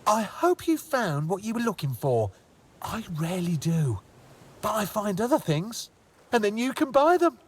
I hope you found what you were looking for. I rarely do. But I find other things, and then you can buy them.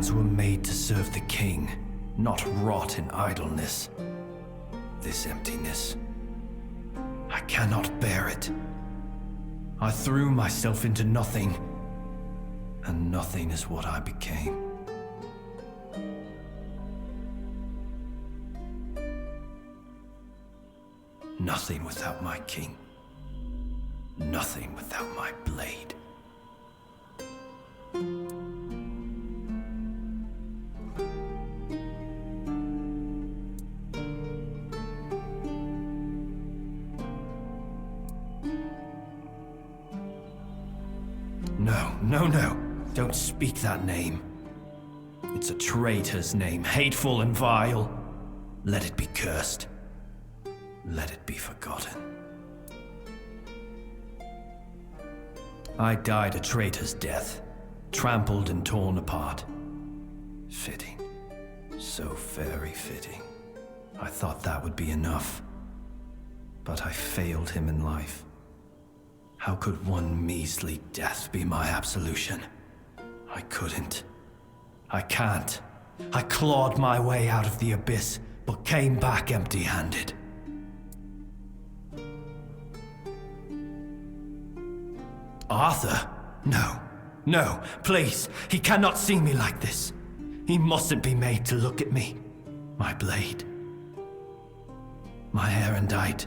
hands were made to serve the king, not rot in idleness. This emptiness, I cannot bear it. I threw myself into nothing, and nothing is what I became. Nothing without my king. Nothing without my blade. No. Don't speak that name. It's a traitor's name, hateful and vile. Let it be cursed. Let it be forgotten. I died a traitor's death, trampled and torn apart. Fitting. So very fitting. I thought that would be enough. But I failed him in life. How could one measly death be my absolution? I couldn't. I can't. I clawed my way out of the abyss, but came back empty-handed. Arthur? No, please. He cannot see me like this. He mustn't be made to look at me. My blade. My erendite.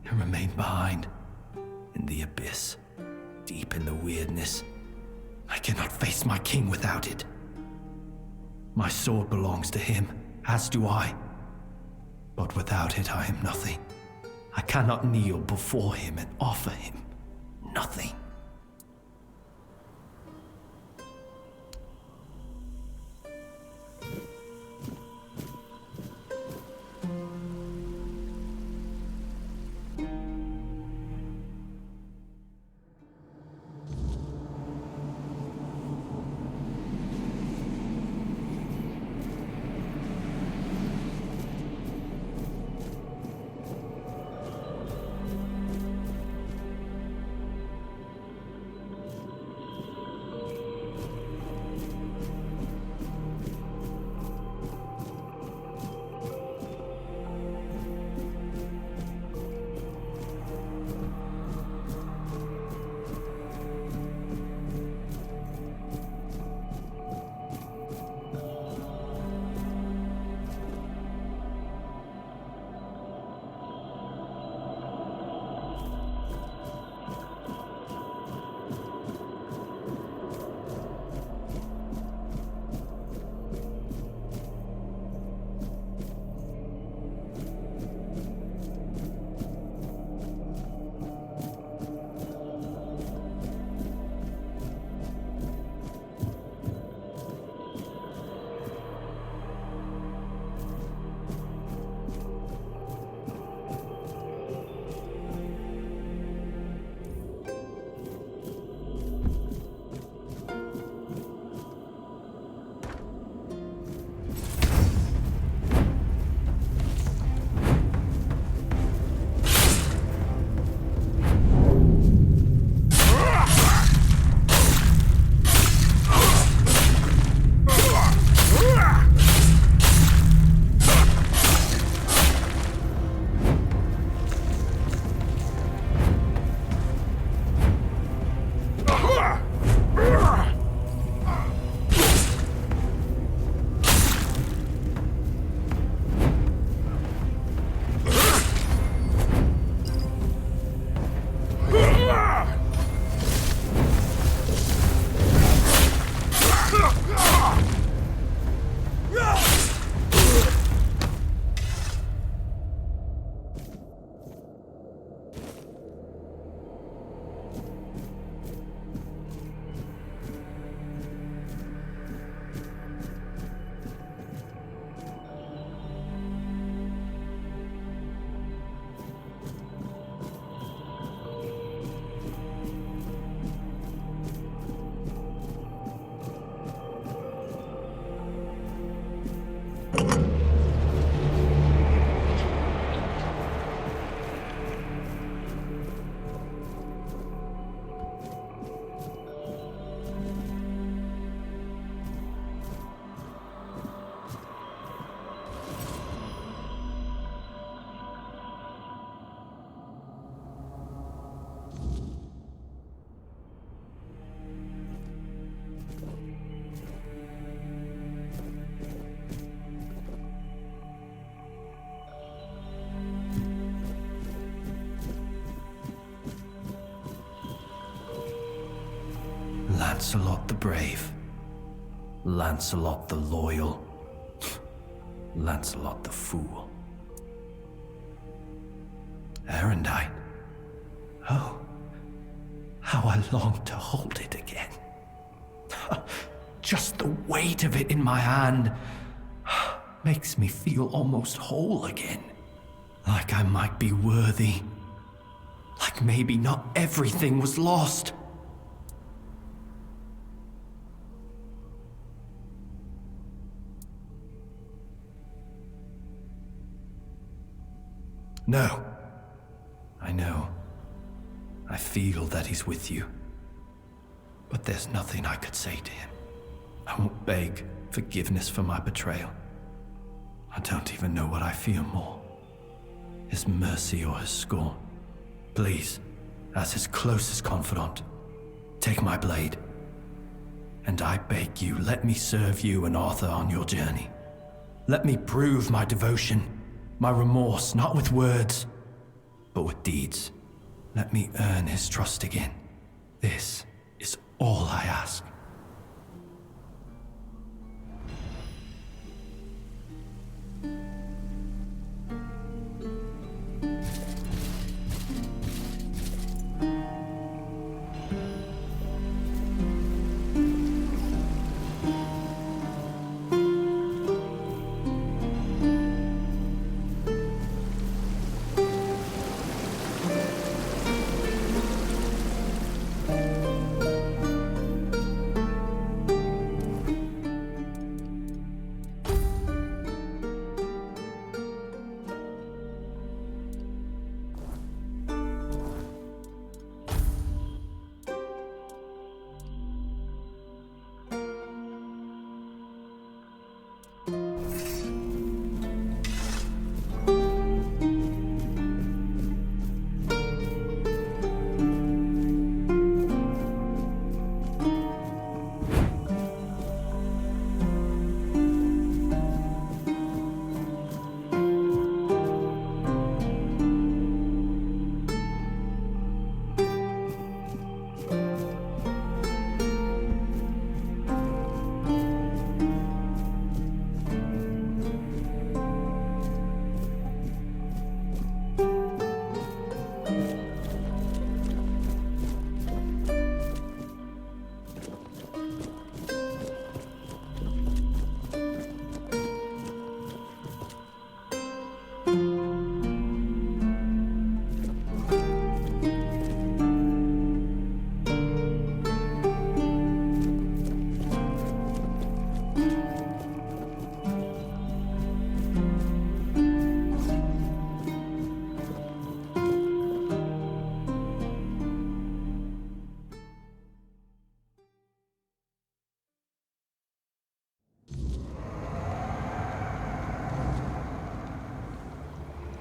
It remained behind. In the abyss. Deep in the weirdness. I cannot face my king without it. My sword belongs to him, as do I. But without it, I am nothing. I cannot kneel before him and offer him nothing. Lancelot the brave. Lancelot the loyal. Lancelot the fool. Erendite. Oh, how I long to hold it again. Just the weight of it in my hand makes me feel almost whole again. Like I might be worthy. Like maybe not everything was lost. No. I know. I feel that he's with you. But there's nothing I could say to him. I won't beg forgiveness for my betrayal. I don't even know what I fear more. His mercy or his scorn. Please, as his closest confidant, take my blade. And I beg you, let me serve you and Arthur on your journey. Let me prove my devotion, my remorse, not with words, but with deeds. Let me earn his trust again. This is all I ask.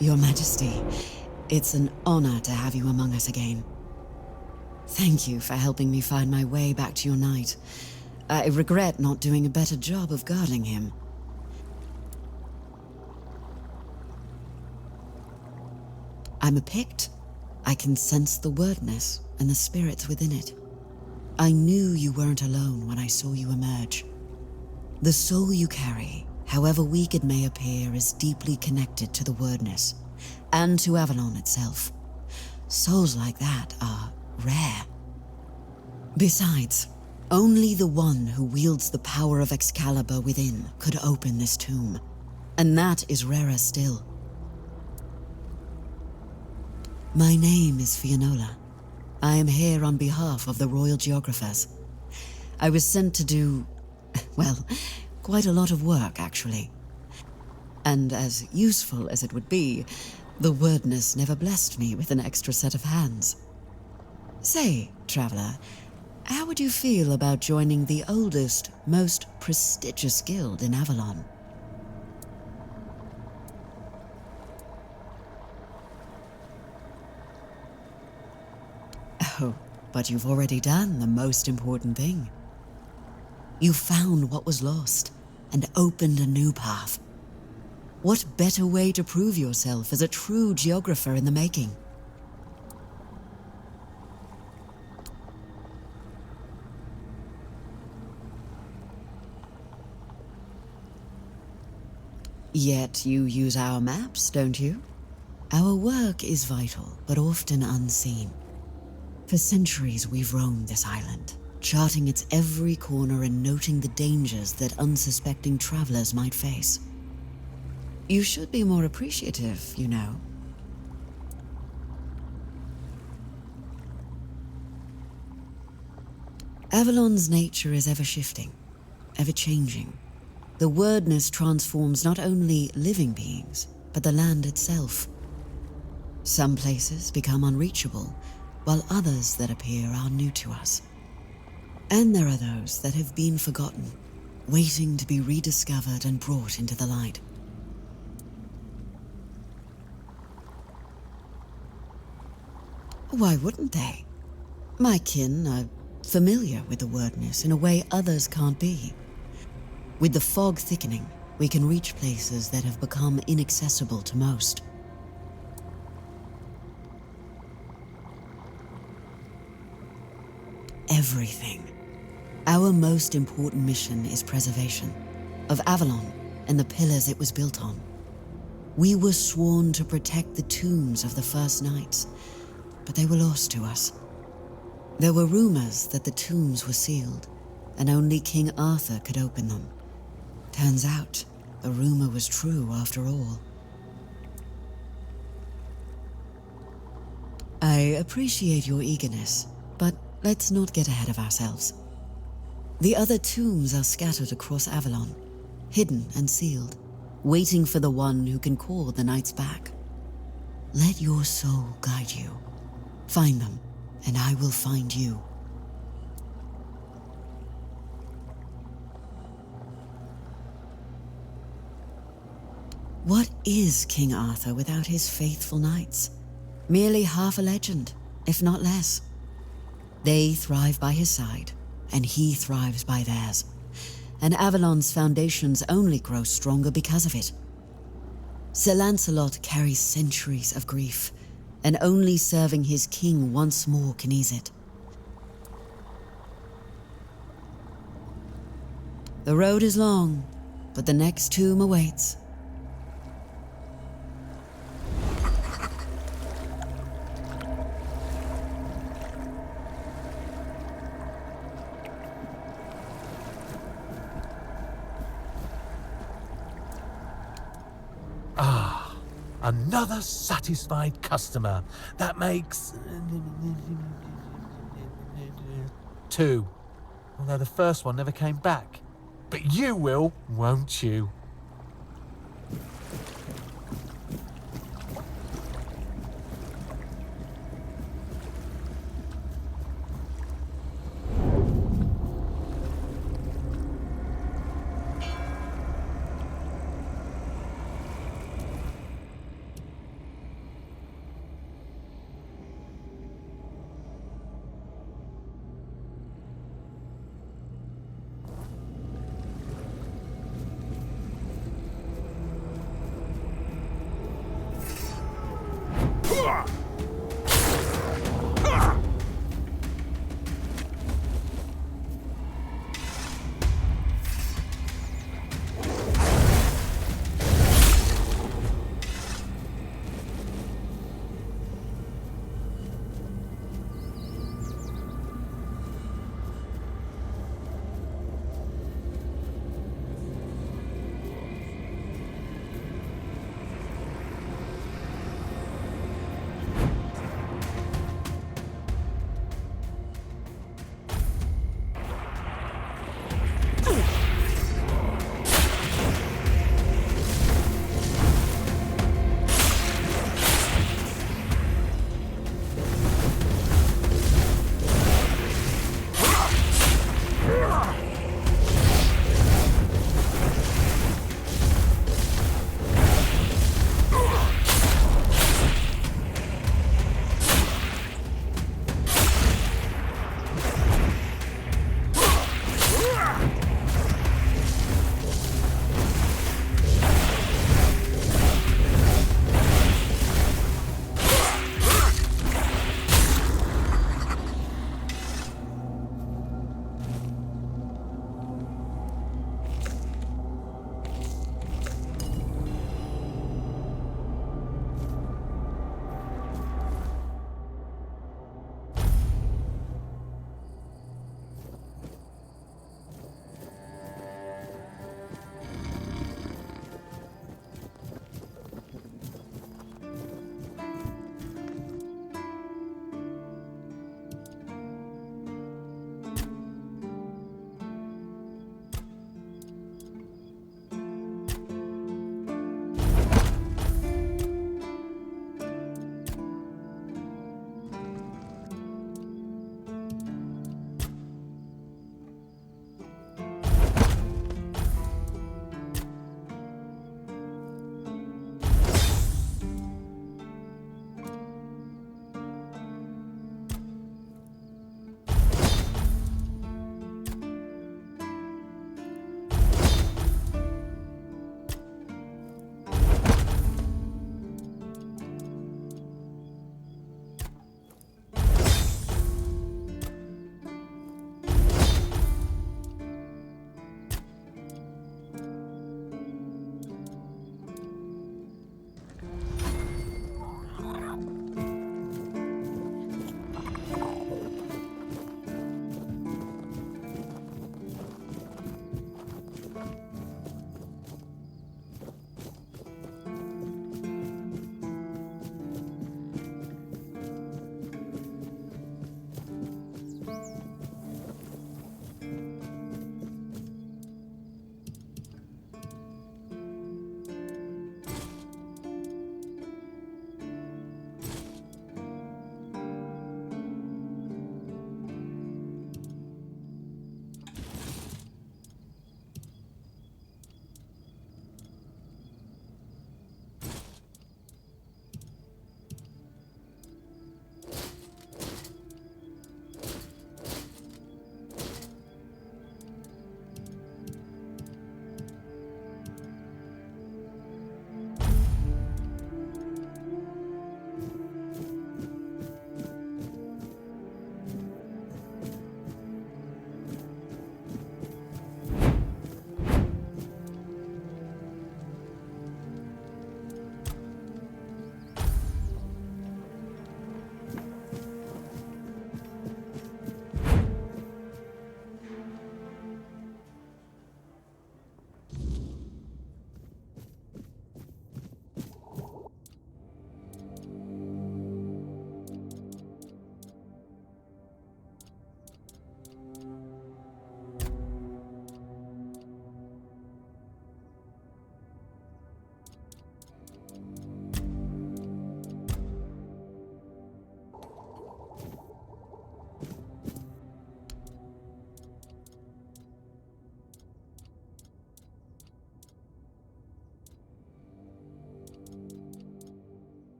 Your Majesty, it's an honor to have you among us again. Thank you for helping me find my way back to your knight. I regret not doing a better job of guarding him. I'm a Pict. I can sense the wordness and the spirits within it. I knew you weren't alone when I saw you emerge. The soul you carry, however weak it may appear, is deeply connected to the wordness, and to Avalon itself. Souls like that are rare. Besides, only the one who wields the power of Excalibur within could open this tomb, and that is rarer still. My name is Fianola. I am here on behalf of the Royal Geographers. I was sent to do, well, quite a lot of work, actually. And as useful as it would be, the wordness never blessed me with an extra set of hands. Say, traveler, how would you feel about joining the oldest, most prestigious guild in Avalon? Oh, but you've already done the most important thing. You found what was lost and opened a new path. What better way to prove yourself as a true geographer in the making? Yet you use our maps, don't you? Our work is vital, but often unseen. For centuries we've roamed this island, charting its every corner and noting the dangers that unsuspecting travelers might face. You should be more appreciative, you know. Avalon's nature is ever-shifting, ever-changing. The wordness transforms not only living beings, but the land itself. Some places become unreachable, while others that appear are new to us. And there are those that have been forgotten, waiting to be rediscovered and brought into the light. Why wouldn't they? My kin are familiar with the wordness in a way others can't be. With the fog thickening, we can reach places that have become inaccessible to most. Everything. Our most important mission is preservation of Avalon and the pillars it was built on. We were sworn to protect the tombs of the first knights, but they were lost to us. There were rumors that the tombs were sealed, and only King Arthur could open them. Turns out, the rumor was true after all. I appreciate your eagerness, but let's not get ahead of ourselves. The other tombs are scattered across Avalon, hidden and sealed, waiting for the one who can call the knights back. Let your soul guide you. Find them, and I will find you. What is King Arthur without his faithful knights? Merely half a legend, if not less. They thrive by his side, and he thrives by theirs. And Avalon's foundations only grow stronger because of it. Sir Lancelot carries centuries of grief, and only serving his king once more can ease it. The road is long, but the next tomb awaits. Another satisfied customer. That makes 2. Although the first one never came back. But you will, won't you?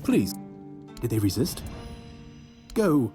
Please. Did they resist? Go.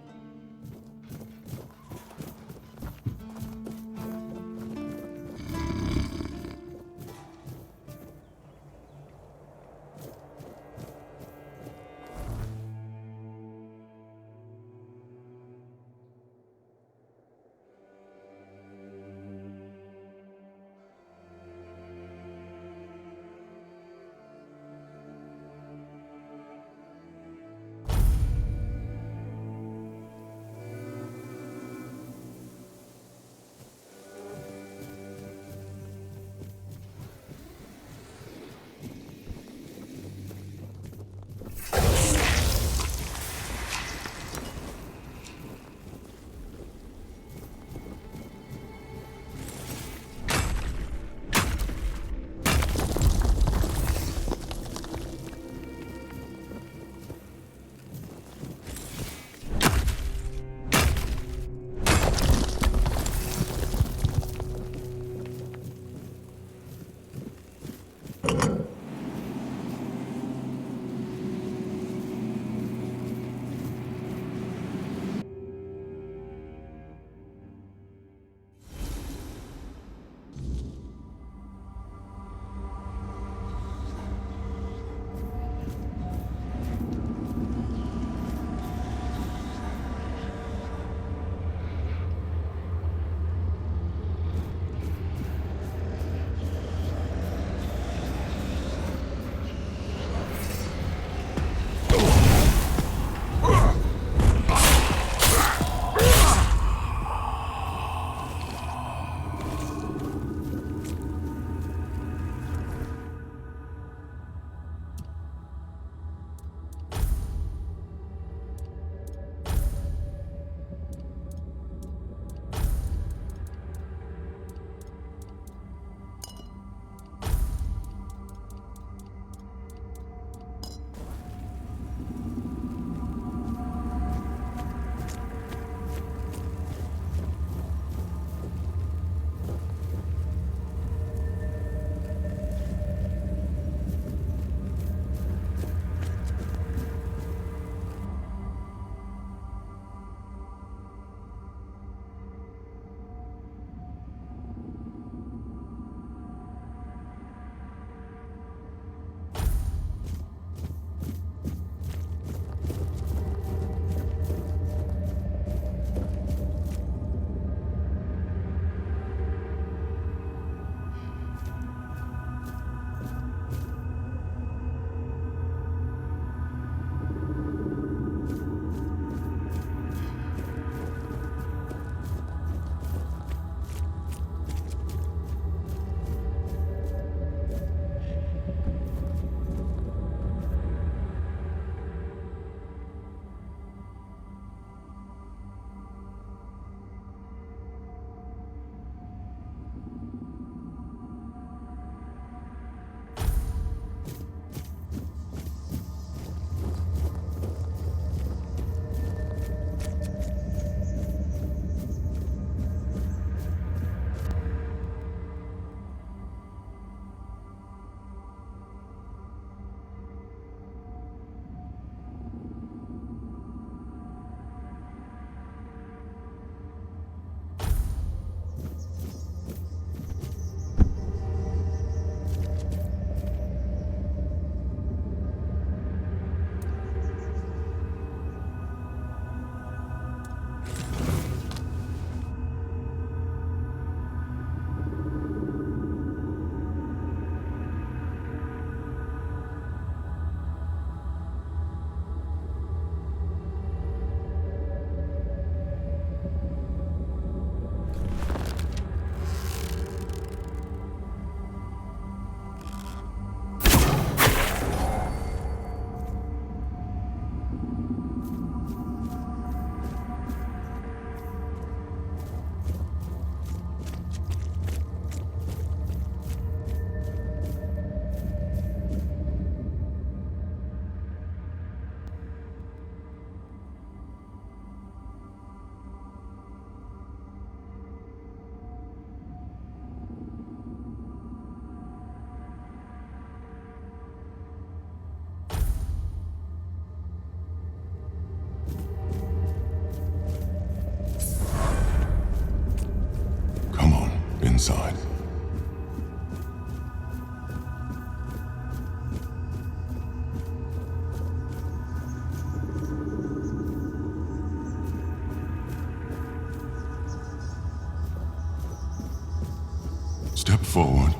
step forward.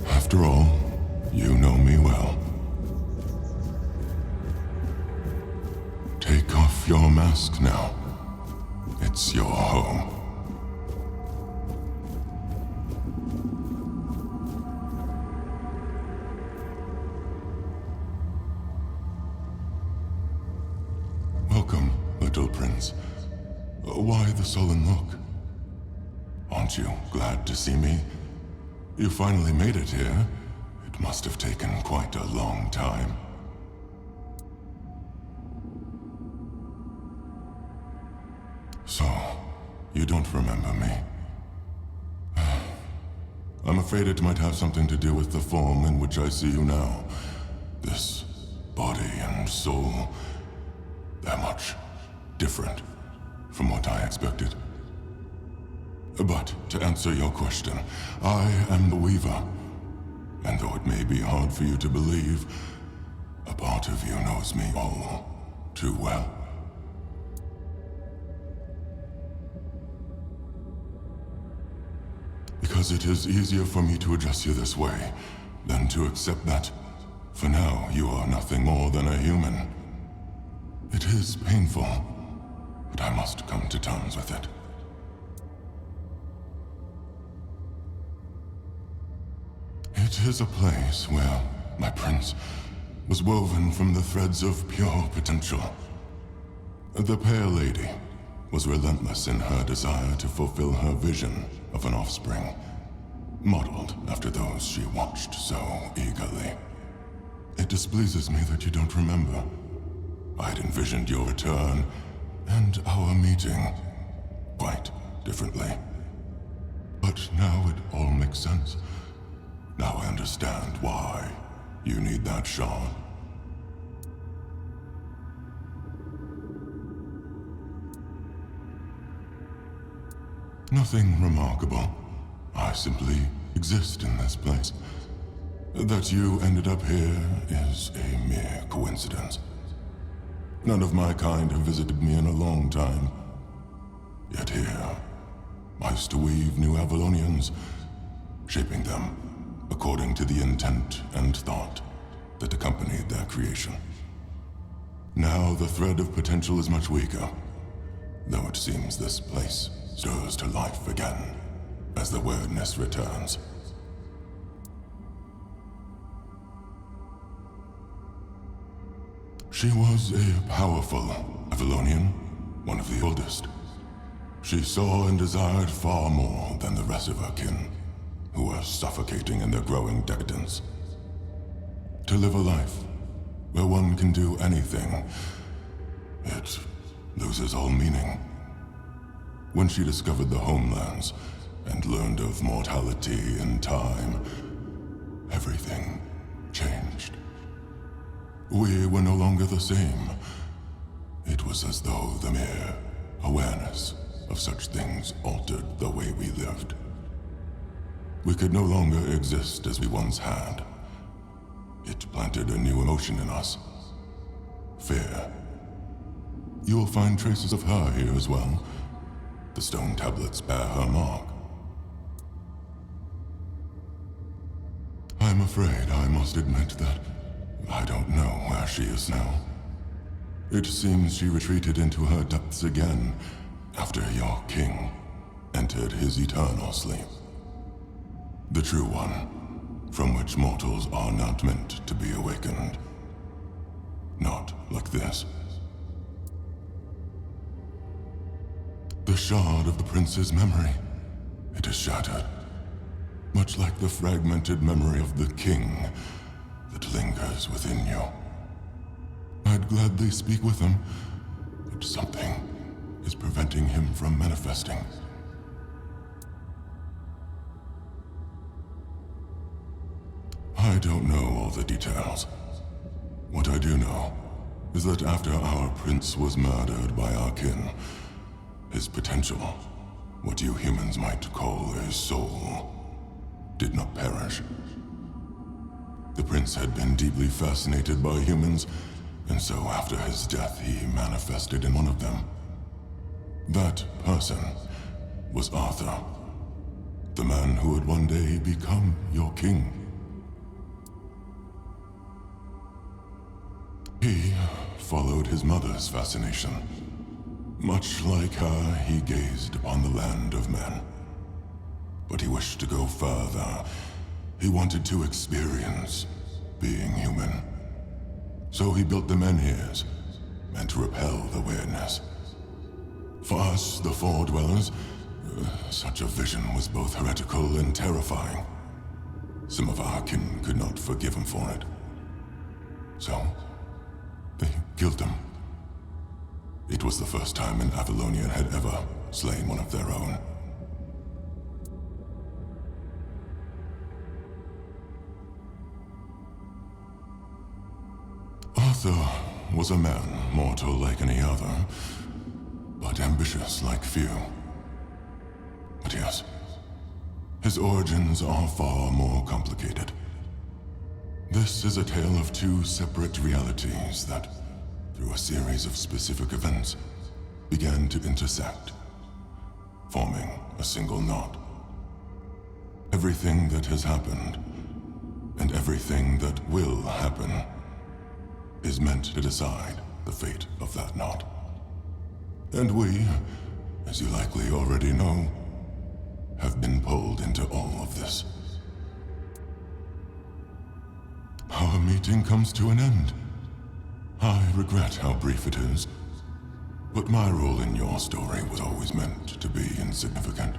After all, you know me well. Take off your mask now. It's your home. Welcome, little prince. Why the sullen look? Aren't you glad to see me? You finally made it here. It must have taken quite a long time. So, you don't remember me. I'm afraid it might have something to do with the form in which I see you now. This body and soul, they're much different from what I expected. But to answer your question, I am the Weaver. And though it may be hard for you to believe, a part of you knows me all too well. Because it is easier for me to address you this way than to accept that, for now, you are nothing more than a human. It is painful, but I must come to terms with it. It is a place where my prince was woven from the threads of pure potential. The Pale Lady was relentless in her desire to fulfill her vision of an offspring, modeled after those she watched so eagerly. It displeases me that you don't remember. I'd envisioned your return and our meeting quite differently. But now it all makes sense. Now I understand why you need that shard. Nothing remarkable. I simply exist in this place. That you ended up here is a mere coincidence. None of my kind have visited me in a long time. Yet here, I used to weave new Avalonians, shaping them according to the intent and thought that accompanied their creation. Now the thread of potential is much weaker, though it seems this place stirs to life again as the weirdness returns. She was a powerful Avalonian, one of the oldest. She saw and desired far more than the rest of her kin, who were suffocating in their growing decadence. To live a life where one can do anything, it loses all meaning. When she discovered the homelands and learned of mortality and time, everything changed. We were no longer the same. It was as though the mere awareness of such things altered the way we lived. We could no longer exist as we once had. It planted a new emotion in us. Fear. You will find traces of her here as well. The stone tablets bear her mark. I'm afraid I must admit that I don't know where she is now. It seems she retreated into her depths again after your king entered his eternal sleep. The true one, from which mortals are not meant to be awakened. Not like this. The shard of the prince's memory. It is shattered. Much like the fragmented memory of the king that lingers within you. I'd gladly speak with him, but something is preventing him from manifesting. I don't know all the details. What I do know is that after our prince was murdered by our kin, his potential, what you humans might call a soul, did not perish. The prince had been deeply fascinated by humans, and so after his death he manifested in one of them. That person was Arthur, the man who would one day become your king. He followed his mother's fascination. Much like her, he gazed upon the land of men. But he wished to go further. He wanted to experience being human. So he built the menhirs, meant to repel the weirdness. For us, the Four Dwellers, such a vision was both heretical and terrifying. Some of our kin could not forgive him for it. So, they killed him. It was the first time an Avalonian had ever slain one of their own. Arthur was a man, mortal like any other, but ambitious like few. But yes, his origins are far more complicated. This is a tale of two separate realities that, through a series of specific events, began to intersect, forming a single knot. Everything that has happened, and everything that will happen, is meant to decide the fate of that knot. And we, as you likely already know, have been pulled into all of this. Our meeting comes to an end. I regret how brief it is, but my role in your story was always meant to be insignificant.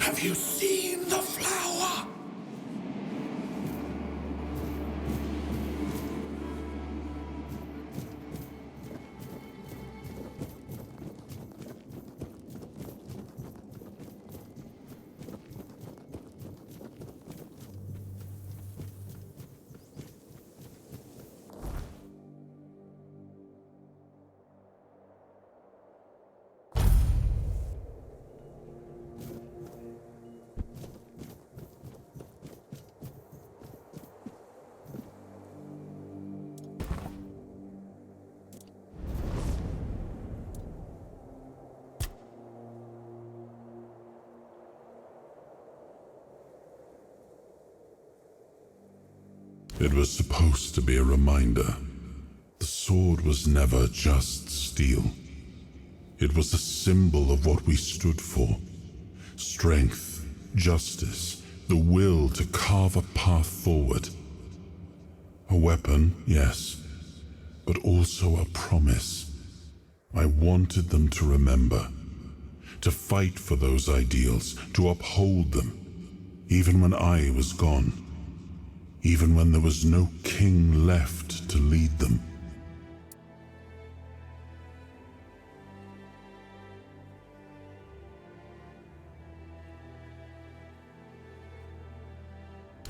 Have you seen the flower? It was supposed to be a reminder. The sword was never just steel. It was a symbol of what we stood for. Strength, justice, the will to carve a path forward. A weapon, yes, but also a promise. I wanted them to remember, to fight for those ideals, to uphold them, even when I was gone. Even when there was no king left to lead them.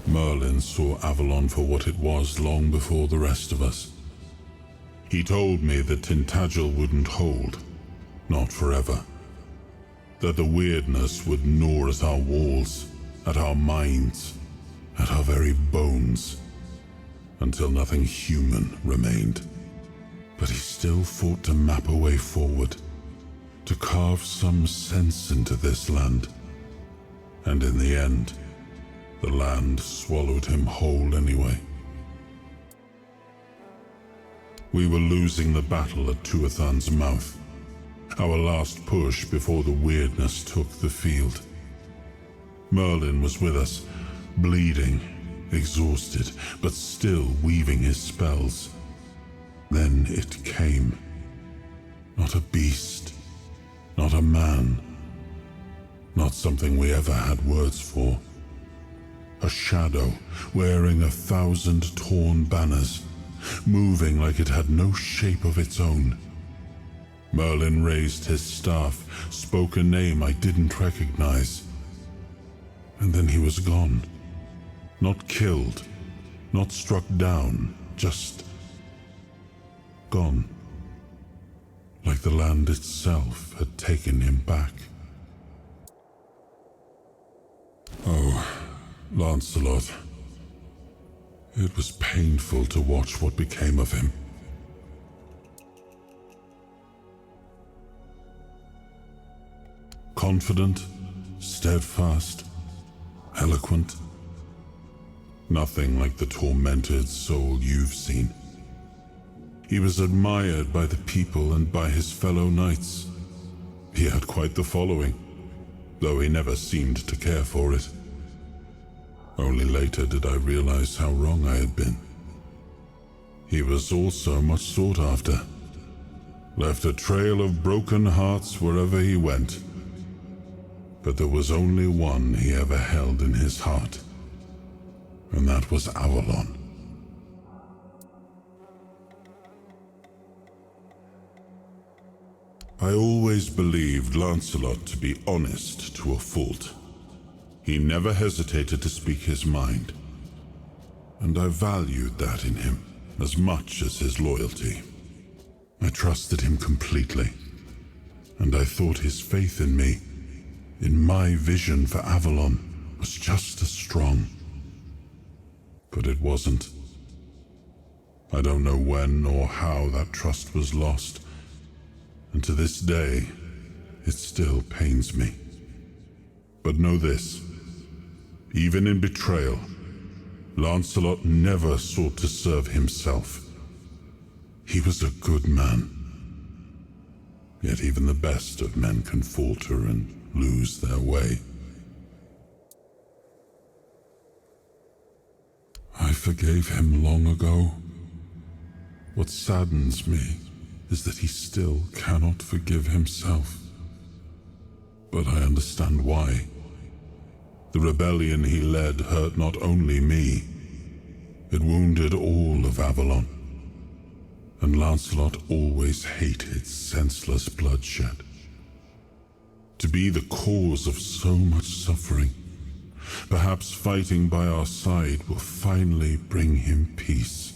Merlin saw Avalon for what it was long before the rest of us. He told me that Tintagel wouldn't hold, not forever. That the weirdness would gnaw at our walls, at our minds, at our very bones, until nothing human remained. But he still fought to map a way forward, to carve some sense into this land. And in the end, the land swallowed him whole anyway. We were losing the battle at Tuathan's mouth, our last push before the weirdness took the field. Merlin was with us, bleeding, exhausted, but still weaving his spells. Then it came. Not a beast, not a man, not something we ever had words for. A shadow wearing 1,000 torn banners, moving like it had no shape of its own. Merlin raised his staff, spoke a name I didn't recognize. And then he was gone. Not killed, not struck down, just gone. like the land itself had taken him back. Oh, Lancelot. It was painful to watch what became of him. Confident, steadfast, eloquent. Nothing like the tormented soul you've seen. He was admired by the people and by his fellow knights. He had quite the following, though he never seemed to care for it. Only later did I realize how wrong I had been. He was also much sought after, left a trail of broken hearts wherever he went. But there was only one he ever held in his heart, and that was Avalon. I always believed Lancelot to be honest to a fault. He never hesitated to speak his mind, and I valued that in him as much as his loyalty. I trusted him completely, and I thought his faith in me, in my vision for Avalon, was just as strong. But it wasn't. I don't know when or how that trust was lost, and to this day, it still pains me. But know this, even in betrayal, Lancelot never sought to serve himself. He was a good man. Yet even the best of men can falter and lose their way. I forgave him long ago. What saddens me is that he still cannot forgive himself. But I understand why. The rebellion he led hurt not only me, it wounded all of Avalon. And Lancelot always hated senseless bloodshed. To be the cause of so much suffering, perhaps fighting by our side will finally bring him peace.